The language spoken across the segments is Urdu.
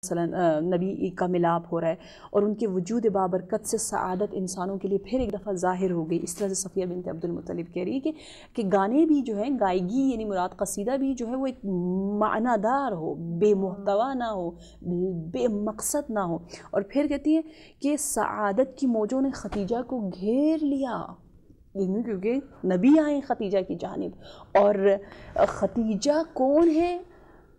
مثلا نبی کا ملاپ ہو رہا ہے اور ان کے وجود بابرکت سے سعادت انسانوں کے لیے پھر ایک دفعہ ظاہر ہو گئی. اس طرح سے صفیہ بنت عبد المطلب کہہ رہی ہے کہ گانے بھی جو ہیں، گائیگی یعنی مراد قصیدہ بھی جو ہے وہ ایک معنی دار ہو، بے محتوا نہ ہو، بے مقصد نہ ہو. اور پھر کہتی ہے کہ سعادت کی موجوں نے ختیجہ کو گھیر لیا، کیونکہ نبی آئے ختیجہ کی جانب. اور ختیجہ کون ہے؟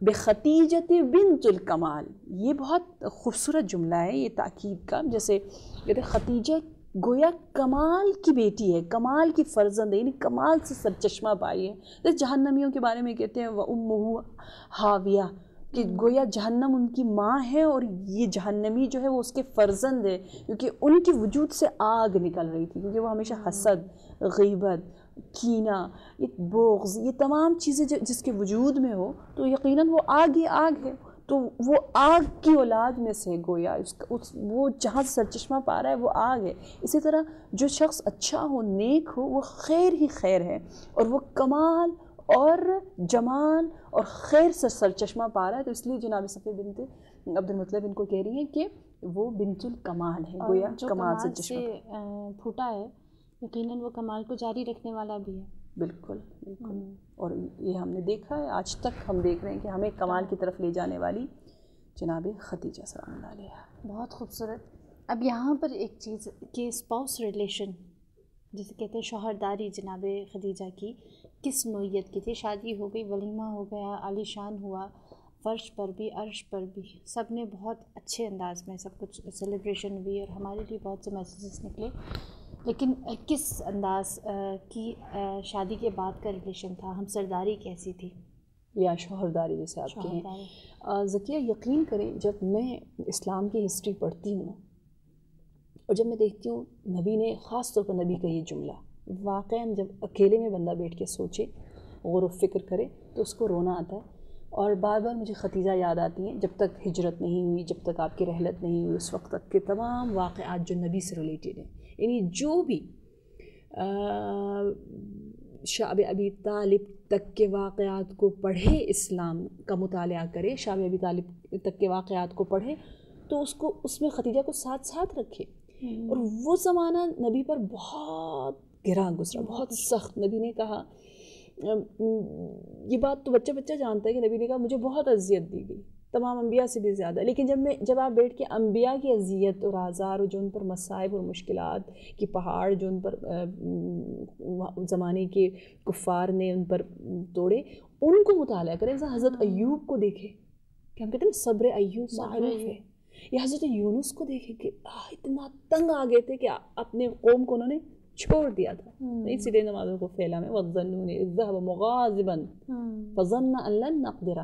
بخدیجۃ بنت الکمال. یہ بہت خوبصورت جملہ ہے یہ تاکید کا. جیسے کہتے ہیں خدیجہ گویا کمال کی بیٹی ہے، کمال کی فرزند ہے، یعنی کمال سے سرچشمہ پائی ہے. جیسے جہنمیوں کے بارے میں کہتے ہیں وَأُمُّهُ حاویہ، کہ گویا جہنم ان کی ماں ہے اور یہ جہنمی جو ہے وہ اس کے فرزند ہے، کیونکہ ان کے وجود سے آگ نکل رہی تھی، کیونکہ وہ ہمیشہ حسد، غیبت، کینہ، یہ بغض، یہ تمام چیزیں جس کے وجود میں ہو تو یقیناً وہ آگ ہی آگ ہے. تو وہ آگ کی اولاد میں سے گویا وہ جہاں سرچشمہ پا رہا ہے وہ آگ ہے. اسی طرح جو شخص اچھا ہو، نیک ہو، وہ خیر ہی خیر ہے، اور وہ کمال اور جمال اور خیر سے سرچشمہ پا رہا ہے. تو اس لیے جناب صفیہ بنت عبد المطلب ان کو کہہ رہی ہیں کہ وہ بنت الکمال ہے، گویا کمال سے چشمہ پھوٹا ہے، یقیناً وہ کمال کو جاری رکھنے والا بھی ہے. بالکل بالکل. اور یہ ہم نے دیکھا ہے، آج تک ہم دیکھ رہے ہیں کہ ہمیں کمال کی طرف لے جانے والی جناب خدیجہ سلام اللہ علیہا. بہت خوبصورت. اب یہاں پر ایک چیز کہ اسپاؤس ریلیشن جسے کہتے ہیں شوہرداری جناب خدیجہ کی کس نوعیت کی تھی؟ شادی ہو گئی، ولیمہ ہو گیا، عالی شان ہوا، فرش پر بھی عرش پر بھی سب نے بہت اچھے انداز میں سب کچھ سیلیبریشن ہوئی اور ہمارے لیے بہت سے میسیجز نکلے، لیکن کس انداز کی شادی کے بعد کا ریلیشن تھا؟ ہم سرداری کیسی تھی یا شوہرداری جیسے آپ کہیں؟ ذکیہ یقین کریں، جب میں اسلام کی ہسٹری پڑھتی ہوں اور جب میں دیکھتی ہوں نبی نے، خاص طور پر نبی کا یہ جملہ، واقعاً جب اکیلے میں بندہ بیٹھ کے سوچے، غور و فکر کرے تو اس کو رونا آتا ہے. اور بار بار مجھے خدیجہ یاد آتی ہیں. جب تک ہجرت نہیں ہوئی، جب تک آپ کی رحلت نہیں ہوئی، اس وقت تک کے تمام واقعات جو نبی سے ریلیٹڈ ہیں، یعنی جو بھی شعب ابی طالب تک کے واقعات کو پڑھے، اسلام کا مطالعہ کرے، شعب ابی طالب تک کے واقعات کو پڑھے تو اس میں خدیجہ کو ساتھ ساتھ رکھے. اور وہ زمانہ نبی پر بہت گراں گزرا، بہت سخت. نبی نے کہا، یہ بات تو بچہ بچہ جانتا ہے کہ نبی نے کہا مجھے بہت اذیت دی گئی، تمام انبیاء سے بھی زیادہ. لیکن جب آپ بیٹھ کے انبیاء کی اذیت اور آزار اور جو ان پر مصائب اور مشکلات کی پہاڑ جو ان پر زمانے کے کفار نے ان پر توڑے، ان کو مطالعہ کریں. حضرت ایوب کو دیکھیں کہ ہم کہتے ہیں صبر ایوب معروف ہے. یہ حضرت یونس کو دیکھیں کہ اتنا تنگ آ گئے تھے کہ اپنے قوم کو انہوں نے چھوڑ دیا تھا. اسی لیے نمازوں کو پھیلا میں وَظَّنُّونِ إِذْ ذَهَبَ مُغَاضِبًا فَظَنَّ أَن لَّن نَّقْدِرَ.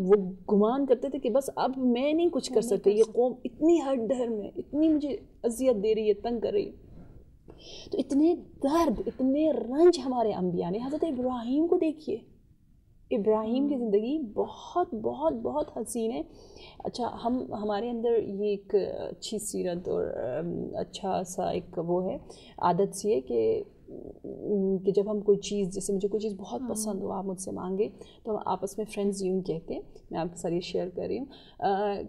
وہ گمان کرتے تھے کہ بس اب میں نہیں کچھ کر سکتے، یہ قوم اتنی ہٹ ڈھر میں، اتنی مجھے اذیت دے رہی ہے، تنگ کر رہی ہے. تو اتنے درد، اتنے رنج ہمارے انبیاء نے. حضرت ابراہیم کو دیکھیے، ابراہیم کی زندگی بہت بہت بہت حسین ہے. اچھا، ہمارے اندر یہ ایک اچھی سیرت اور اچھا سا ایک وہ ہے، عادت سی ہے کہ جب ہم کوئی چیز، جیسے مجھے کوئی چیز بہت پسند ہو، آپ مجھ سے مانگے تو ہم آپس میں فرینڈز یوں کہتے ہیں، میں آپ کے ساتھ یہ شیئر کر رہی ہوں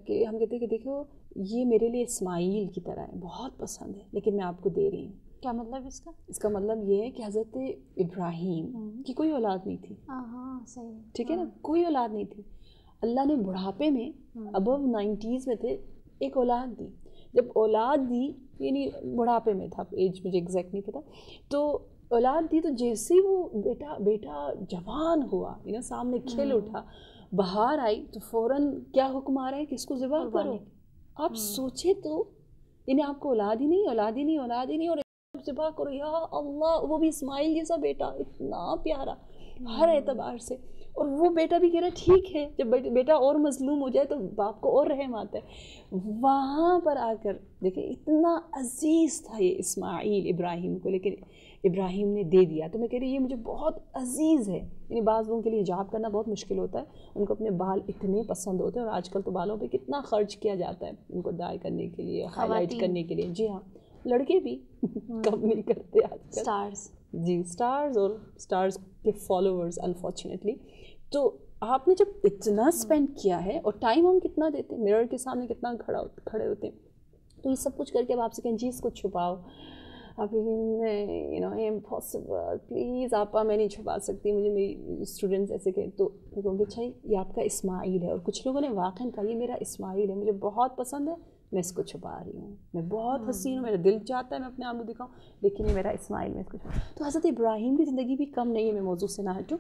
کہ ہم کہتے ہیں کہ دیکھو یہ میرے لیے اسماعیل کی طرح ہے، بہت پسند ہے لیکن میں آپ کو دے رہی ہوں. کیا مطلب اس کا؟ اس کا مطلب یہ ہے کہ حضرت ابراہیم کی کوئی اولاد نہیں تھی. صحیح، ٹھیک ہے نا، کوئی اولاد نہیں تھی. اللہ نے بڑھاپے میں ابو 90s میں تھے، ایک اولاد دی. جب اولاد دی، یعنی بڑھاپے میں تھا، ایج مجھے ایگزیکٹ نہیں پتا، تو اولاد دی تو جیسے وہ بیٹا جوان ہوا، سامنے کھل اٹھا، بہار آئی تو فوراً کیا حکم آ رہا ہے کہ اس کو ذبح کرو. آپ سوچے تو، یعنی آپ کو اولاد ہی نہیں اور ذبح کرو. یا اللہ، وہ بھی اسماعیل جیسا بیٹا، اتنا پیارا ہر اعتبار سے. اور وہ بیٹا بھی کہہ رہا ہے ٹھیک ہے، جب بیٹا اور مظلوم ہو جائے تو باپ کو اور رحم آتا ہے. وہاں پر آ کر دیکھیں اتنا عزیز تھا یہ اسماعیل ابراہیم کو، لیکن ابراہیم نے دے دیا. تو میں کہہ رہی یہ مجھے بہت عزیز ہے. یعنی بعض لوگوں کے لیے حجاب کرنا بہت مشکل ہوتا ہے، ان کو اپنے بال اتنے پسند ہوتے ہیں، اور آج کل تو بالوں پہ کتنا خرچ کیا جاتا ہے ان کو ڈائی کرنے کے لیے، ہائی لائٹ کرنے کے لیے. جی ہاں، لڑکے بھی کم نہیں کرتے آج کل. جی، سٹارز اور سٹارز کے فالوورز انفارچونیٹلی. تو آپ نے جب اتنا اسپینڈ کیا ہے اور ٹائم ہم کتنا دیتے ہیں, مرر کے سامنے کتنا کھڑے ہوتے ہیں, تو یہ سب کچھ کر کے اب آپ سے کہیں جی اس کو چھپاؤ, آپ امپاسبل, پلیز آپا میں نہیں چھپا سکتی, مجھے میری اسٹوڈنٹس ایسے کہ, تو کہوں گے اچھا یہ آپ کا اسماعیل ہے, اور کچھ لوگوں نے واقعاً کہا یہ میرا اسماعیل ہے, مجھے بہت پسند ہے, میں اس کو چھپا رہی ہوں, میں بہت حسین ہوں, میرا دل چاہتا ہے میں اپنے آپ کو دکھاؤں, لیکن یہ میرا اسماعیل, میں اس کو چھپا. تو حضرت ابراہیم کی زندگی بھی کم نہیں ہے, میں موضوع سے نہ ہٹوں,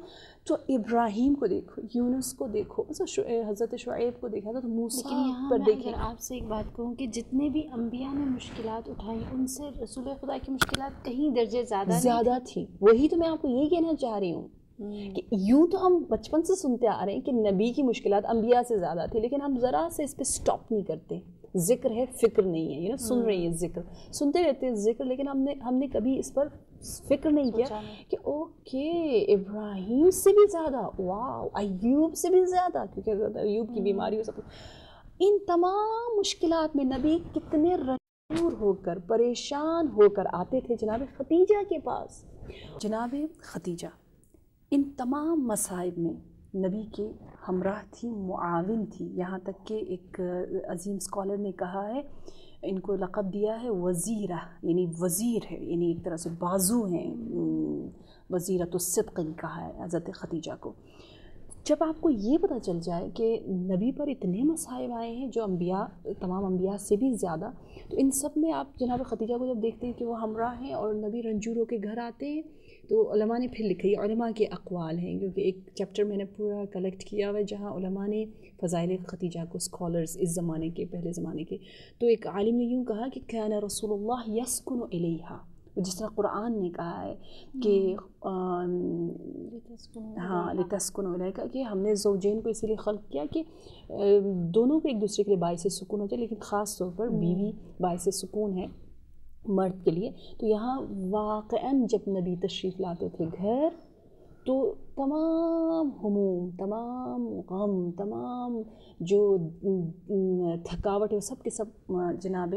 تو ابراہیم کو دیکھو, یونس کو دیکھو, حضرت شعیب کو دیکھا, حضرت موسیٰ پر دیکھیں. اگر آپ سے ایک بات کہوں کہ جتنے بھی انبیاء نے مشکلات اٹھائیں ان سے رسول خدا کی مشکلات کہیں درجے زیادہ تھیں. وہی تو میں آپ کو یہی کہنا چاہ رہی ہوں کہ یوں تو ہم بچپن سے سنتے آ رہے ہیں کہ نبی کی مشکلات انبیاء سے زیادہ تھی, لیکن ہم ذرا سے اس پہ سٹاپ نہیں کرتے. ذکر ہے, فکر نہیں ہے, سن رہے ہیں ذکر, سنتے رہتے ہیں ذکر, لیکن ہم نے کبھی اس پر فکر نہیں کیا کہ اوکے ابراہیم سے بھی زیادہ, واو, ایوب سے بھی زیادہ, کیونکہ ایوب کی بیماری ہو سب, ان تمام مشکلات میں نبی کتنے رنجور ہو کر, پریشان ہو کر آتے تھے جناب ختیجہ کے پاس. جناب ختیجہ ان تمام مصائب میں نبی کے ہمراہ تھی, معاون تھی, یہاں تک کہ ایک عظیم اسکالر نے کہا ہے, ان کو لقب دیا ہے وزیرہ, یعنی وزیر ہے, یعنی ایک طرح سے بازو ہیں, وزیرۃ الصدق کہا ہے حضرت ختیجہ کو. جب آپ کو یہ پتہ چل جائے کہ نبی پر اتنے مصائب آئے ہیں جو انبیاء, تمام انبیاء سے بھی زیادہ, تو ان سب میں آپ جناب ختیجہ کو جب دیکھتے ہیں کہ وہ ہمراہ ہیں اور نبی رنجور ہو کے گھر آتے ہیں, تو علماء نے پھر لکھا, یہ علماء کے اقوال ہیں, کیونکہ ایک چیپٹر میں نے پورا کلیکٹ کیا ہوا ہے جہاں علماء نے فضائل ختیجہ کو, اسکالرز اس زمانے کے, پہلے زمانے کے, تو ایک عالم نے یوں کہا کہ کان رسول اللہ یسکن الیہا, جس طرح قرآن نے کہا ہے کہ ہاں لتسکنوا الیہا, کہ ہم نے زوجین کو اسی لیے خلق کیا کہ دونوں کو ایک دوسرے کے لیے باعث سکون ہو جائے, لیکن خاص طور پر بیوی باعث سکون ہے مرد کے لیے. تو یہاں واقعاً جب نبی تشریف لاتے تھے گھر, تو تمام ہموم, تمام غم, تمام جو تھکاوٹ ہے وہ سب کے سب جناب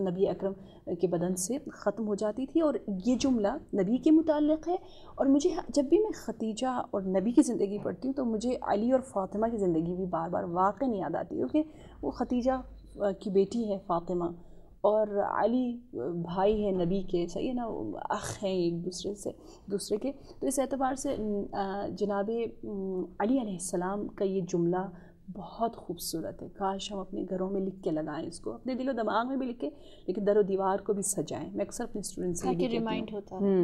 نبی اکرم کے بدن سے ختم ہو جاتی تھی. اور یہ جملہ نبی کے متعلق ہے, اور مجھے جب بھی میں ختیجہ اور نبی کی زندگی پڑھتی ہوں تو مجھے علی اور فاطمہ کی زندگی بھی بار بار واقعاً یاد آتی ہے, کیونکہ وہ ختیجہ کی بیٹی ہے فاطمہ, اور علی بھائی ہے نبی کے, صحیح ہے نا, اخ ہیں ایک دوسرے کے. تو اس اعتبار سے جناب علی علیہ السلام کا یہ جملہ بہت خوبصورت ہے, کاش ہم اپنے گھروں میں لکھ کے لگائیں اس کو, اپنے دل و دماغ میں بھی لکھیں, لیکن در و دیوار کو بھی سجائیں. میں اکثر اپنے اسٹوڈنٹس سے بھی ریمائنڈ ہوتا ہے,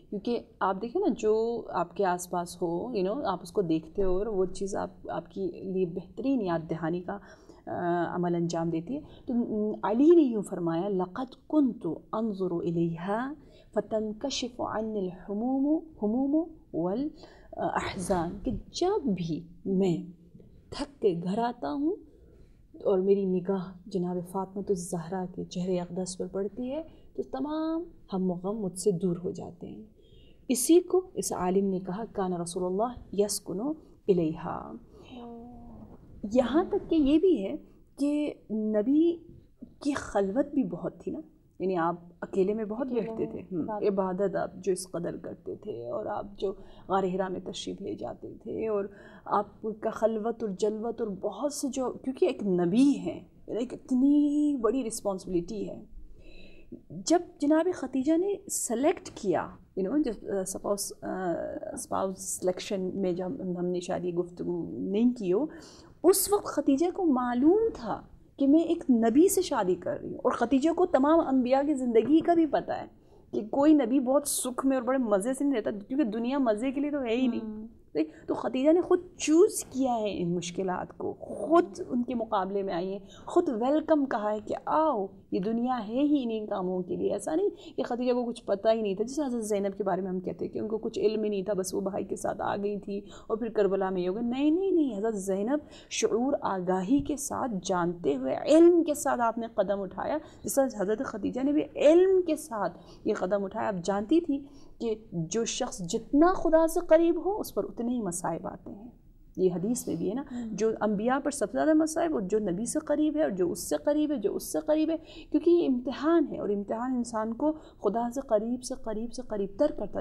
کیونکہ آپ دیکھیں نا جو آپ کے آس پاس ہو, آپ اس کو دیکھتے ہو اور وہ چیز آپ کی لیے بہترین یاد دہانی کا عمل انجام دیتی ہے. تو علی نے یوں فرمایا, لقد كنت انظر الیہا فتنکشف عنی الہموم والاحزان, کہ جب بھی میں تھک کے گھر آتا ہوں اور میری نگاہ جناب فاطمہ الزہرا کے چہرے اقدس پر پڑتی ہے, تو تمام ہم و غم مجھ سے دور ہو جاتے ہیں. اسی کو اس عالم نے کہا کان رسول اللہ یسکن الیہا. یہاں تک کہ یہ بھی ہے کہ نبی کی خلوت بھی بہت تھی نا, یعنی آپ اکیلے میں بہت بیٹھتے تھے, عبادت آپ جو اس قدر کرتے تھے, اور آپ جو غار حرا میں تشریف لے جاتے تھے, اور آپ کا خلوت اور جلوت اور بہت سے جو, کیونکہ ایک نبی ہے, ایک اتنی بڑی رسپانسبلٹی ہے. جب جناب ختیجہ نے سلیکٹ کیا, جب اسپاؤس سلیکشن میں جب ہم نے شادی گفتگو نہیں کی ہو, اس وقت ختیجہ کو معلوم تھا کہ میں ایک نبی سے شادی کر رہی ہوں, اور ختیجہ کو تمام انبیاء کی زندگی کا بھی پتہ ہے کہ کوئی نبی بہت سکھ میں اور بڑے مزے سے نہیں رہتا, کیونکہ دنیا مزے کے لیے تو ہے ہی نہیں. تو ختیجہ نے خود چوز کیا ہے ان مشکلات کو, خود ان کے مقابلے میں آئی ہیں, خود ویلکم کہا ہے کہ آؤ, یہ دنیا ہے ہی انہیں کاموں کے لیے. ایسا نہیں کہ ختیجہ کو کچھ پتہ ہی نہیں تھا, جیسے حضرت زینب کے بارے میں ہم کہتے ہیں کہ ان کو کچھ علم ہی نہیں تھا, بس وہ بھائی کے ساتھ آ گئی تھی اور پھر کربلا میں یہ ہو گیا. نہیں, حضرت زینب شعور آگاہی کے ساتھ, جانتے ہوئے, علم کے ساتھ آپ نے قدم اٹھایا, جس طرح حضرت ختیجہ نے بھی علم کے ساتھ یہ قدم اٹھایا. آپ جانتی تھی کہ جو شخص جتنا خدا سے قریب ہو اس پر اتنے ہی مصائب آتے ہیں. یہ حدیث میں بھی ہے نا, جو انبیاء پر سب سے زیادہ مصائب, اور جو نبی سے قریب ہے, اور جو اس سے قریب ہے, جو اس سے قریب ہے, کیونکہ یہ امتحان ہے, اور امتحان انسان کو خدا سے قریب تر کرتا ہے.